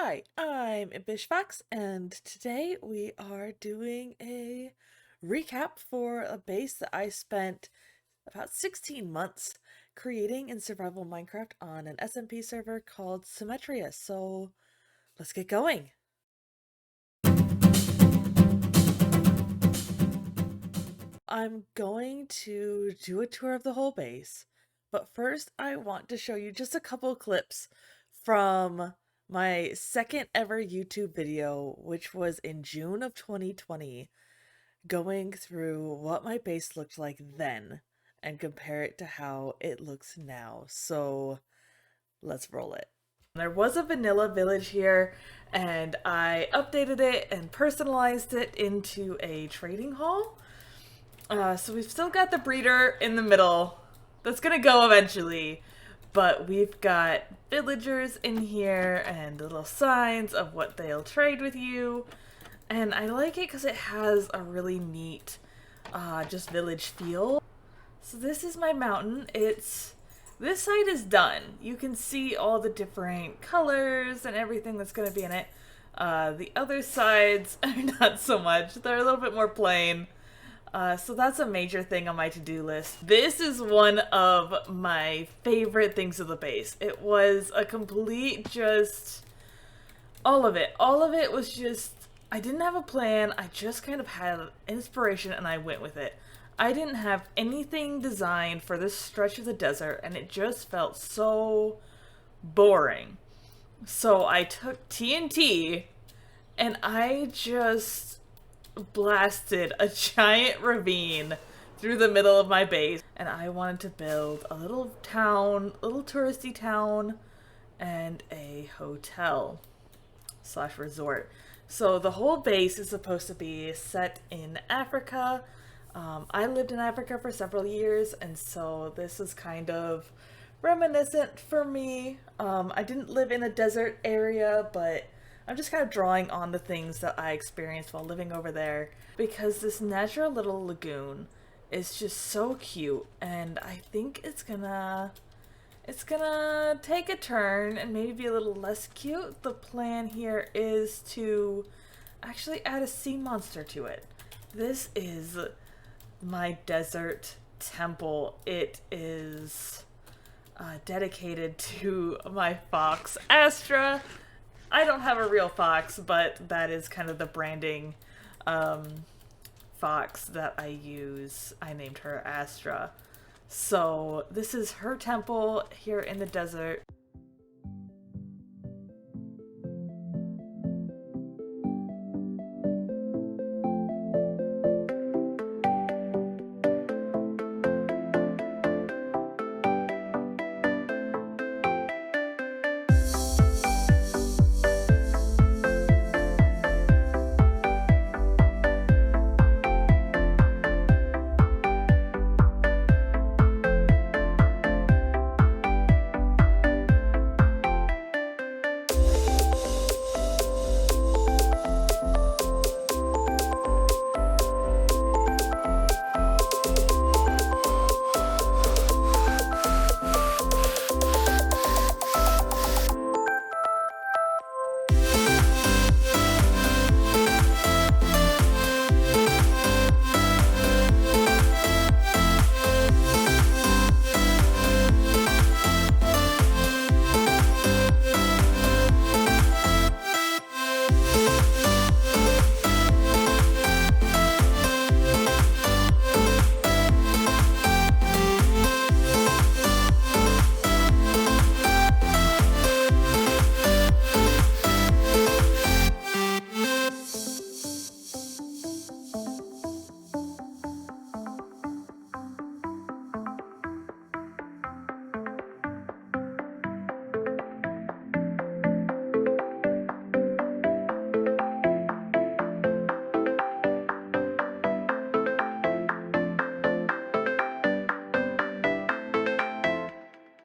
Hi, I'm Fox, and today we are doing a recap for a base that I spent about 16 months creating in survival Minecraft on an SMP server called Symmetria. So let's get going. I'm going to do a tour of the whole base, but first I want to show you just a couple clips from my second ever YouTube video, which was in June of 2020, going through what my base looked like then and compare it to how it looks now. So let's roll it. There was a vanilla village here, and I updated it and personalized it into a trading hall. So we've still got the breeder in the middle. That's gonna go eventually. But we've got villagers in here and little signs of what they'll trade with you. And I like it because it has a really neat just village feel. So this is my mountain. This side is done. You can see all the different colors and everything that's going to be in it. The other sides are not so much. They're a little bit more plain. So that's a major thing on my to-do list. This is one of my favorite things of the base. It was a complete just... all of it. All of it was just... I didn't have a plan. I just kind of had inspiration and I went with it. I didn't have anything designed for this stretch of the desert and it just felt so boring. So I took TNT and I just blasted a giant ravine through the middle of my base, and I wanted to build a little town, little touristy town, and a hotel slash resort. So the whole base is supposed to be set in Africa. I lived in Africa for several years, and so this is kind of reminiscent for me. I didn't live in a desert area, but I'm just kind of drawing on the things that I experienced while living over there, because this natural little lagoon is just so cute, and I think it's gonna take a turn and maybe be a little less cute. The plan here is to actually add a sea monster to it. This is my desert temple. It is dedicated to my fox, Astra. I don't have a real fox, but that is kind of the branding fox that I use. I named her Astra. So this is her temple here in the desert.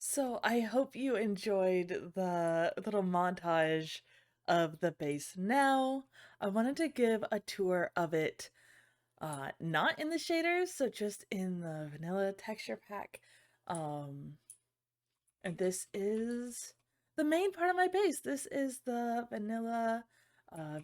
So I hope you enjoyed the little montage of the base. Now, I wanted to give a tour of it, not in the shaders, so just in the vanilla texture pack. And this is the main part of my base. This is the vanilla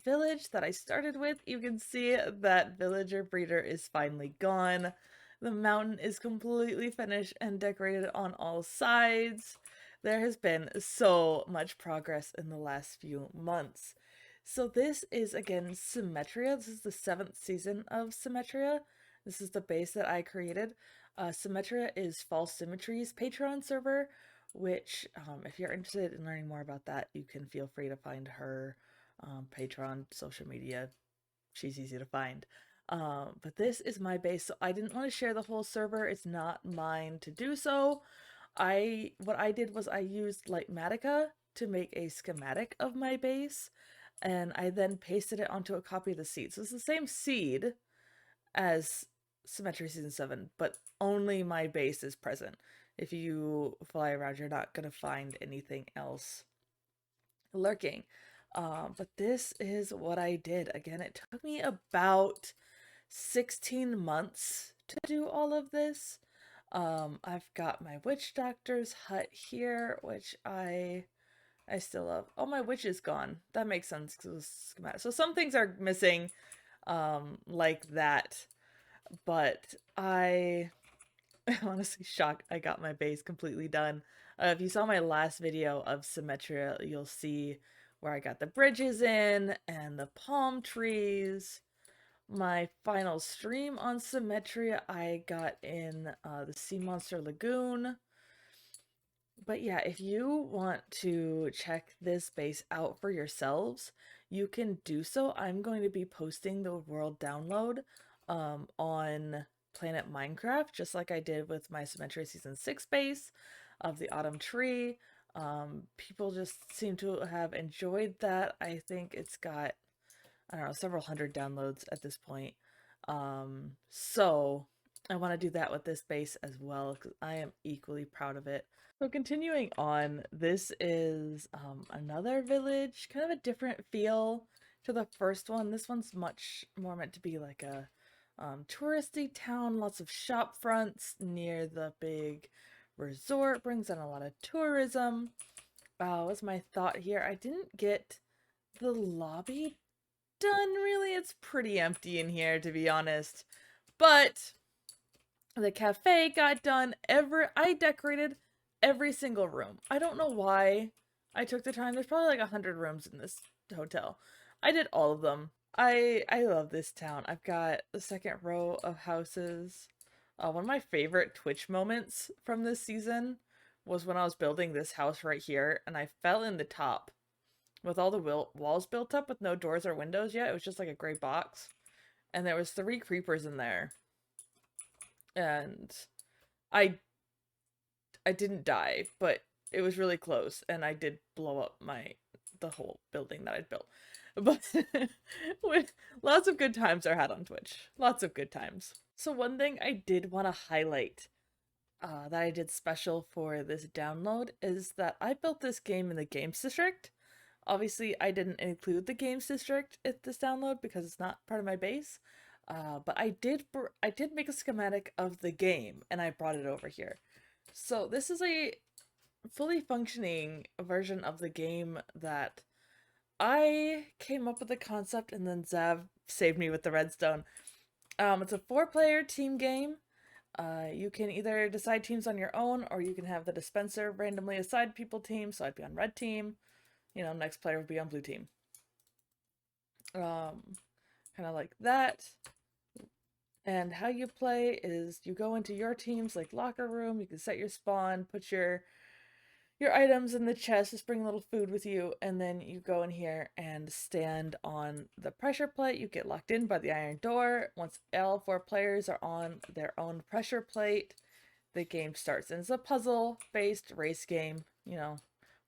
village that I started with. You can see that villager breeder is finally gone. The mountain is completely finished and decorated on all sides. There has been so much progress in the last few months. So this is again Symmetria. This is the 7th season of Symmetria. This is the base that I created. Symmetria is False Symmetry's Patreon server, which if you're interested in learning more about that, you can feel free to find her Patreon, social media. She's easy to find. But this is my base, so I didn't want to share the whole server. It's not mine to do so. What I did was I used Lightmatica to make a schematic of my base, and I then pasted it onto a copy of the seed. So it's the same seed as Symmetry Season 7, but only my base is present. If you fly around, you're not going to find anything else lurking. But this is what I did. Again, it took me about 16 months to do all of this. I've got my witch doctor's hut here, which I still love. Oh, my witch is gone. That makes sense because it was schematic. So some things are missing, like that. But I'm honestly shocked I got my base completely done. If you saw my last video of Symmetria, you'll see where I got the bridges in and the palm trees. My final stream on Symmetria, I got in the Sea Monster Lagoon. But yeah, if you want to check this base out for yourselves, you can do so. I'm going to be posting the world download on Planet Minecraft, just like I did with my Symmetria Season 6 base of the Autumn Tree. People just seem to have enjoyed that. I think it's got, I don't know, several hundred downloads at this point. So I want to do that with this base as well because I am equally proud of it. So continuing on, this is another village, kind of a different feel to the first one. This one's much more meant to be like a touristy town, lots of shop fronts near the big resort, brings in a lot of tourism. Was my thought here. I didn't get the lobby done really. It's pretty empty in here, to be honest. But the cafe got done. I decorated every single room. I don't know why I took the time. There's probably like 100 rooms in this hotel. I did all of them. I love this town. I've got the second row of houses. One of my favorite Twitch moments from this season was when I was building this house right here and I fell in the top with all the walls built up with no doors or windows yet. It was just like a gray box. And there was 3 creepers in there. And I didn't die, but it was really close and I did blow up the whole building that I'd built. But with lots of good times are had on Twitch. Lots of good times. So one thing I did want to highlight that I did special for this download is that I built this game in the Games District. Obviously, I didn't include the Games District at this download because it's not part of my base. But I did make a schematic of the game and I brought it over here. So this is a fully functioning version of the game that I came up with the concept and then Zav saved me with the redstone. It's a 4-player team game. You can either decide teams on your own or you can have the dispenser randomly assign people teams. So I'd be on red team. You know, next player would be on blue team. Kind of like that. And how you play is you go into your team's like locker room, you can set your spawn, put your items in the chest, just bring a little food with you, and then you go in here and stand on the pressure plate. You get locked in by the iron door. Once all 4 players are on their own pressure plate, the game starts. And it's a puzzle-based race game, you know,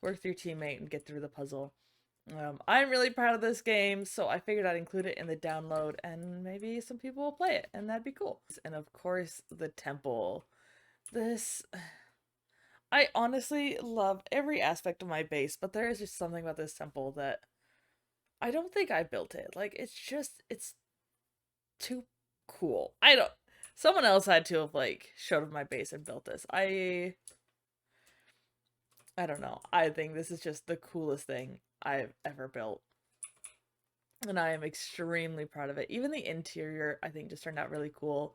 work with your teammate and get through the puzzle. I'm really proud of this game, so I figured I'd include it in the download and maybe some people will play it and that'd be cool. And of course, the temple. I honestly love every aspect of my base, but there is just something about this temple that I don't think I built it. Like, it's too cool. Someone else had to have, like, showed up my base and built this. I don't know. I think this is just the coolest thing I've ever built. And I am extremely proud of it. Even the interior, I think, just turned out really cool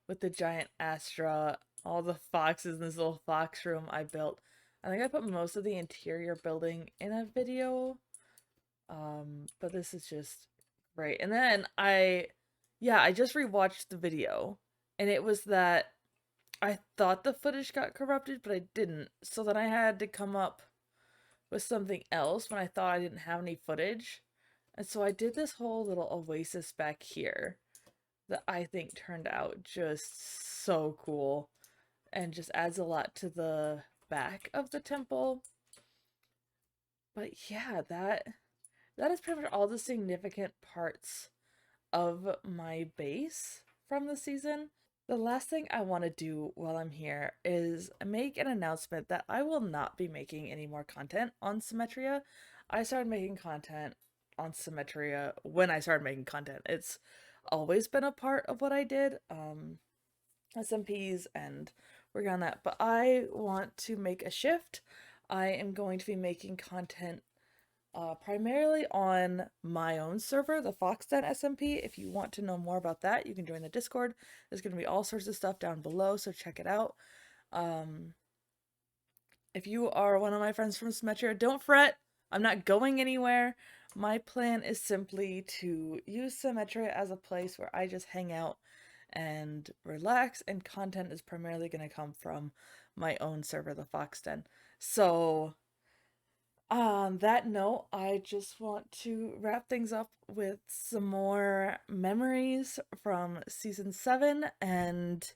with the giant Astra, all the foxes in this little fox room I built. I think I put most of the interior building in a video, but this is just great. And then yeah, I just rewatched the video, and it was that I thought the footage got corrupted, but I didn't. So then I had to come up with something else when I thought I didn't have any footage. And so I did this whole little oasis back here that I think turned out just so cool and just adds a lot to the back of the temple. But yeah, that is pretty much all the significant parts of my base from the season. The last thing I want to do while I'm here is make an announcement that I will not be making any more content on Symmetria. I started making content on Symmetria when I started making content. It's always been a part of what I did, SMPs and working on that. But I want to make a shift. I am going to be making content primarily on my own server, the Foxden SMP. If you want to know more about that, you can join the Discord. There's going to be all sorts of stuff down below, so check it out. If you are one of my friends from Symmetria, don't fret. I'm not going anywhere. My plan is simply to use Symmetria as a place where I just hang out and relax, and content is primarily going to come from my own server, the Foxden. So on that note, I just want to wrap things up with some more memories from season 7 and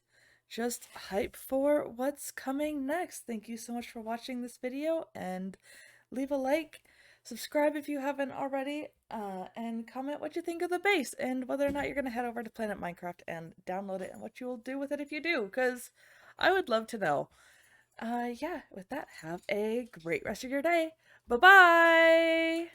just hype for what's coming next. Thank you so much for watching this video, and leave a like, subscribe if you haven't already, and comment what you think of the base and whether or not you're going to head over to Planet Minecraft and download it and what you will do with it if you do, because I would love to know. Yeah, with that, have a great rest of your day. Bye-bye!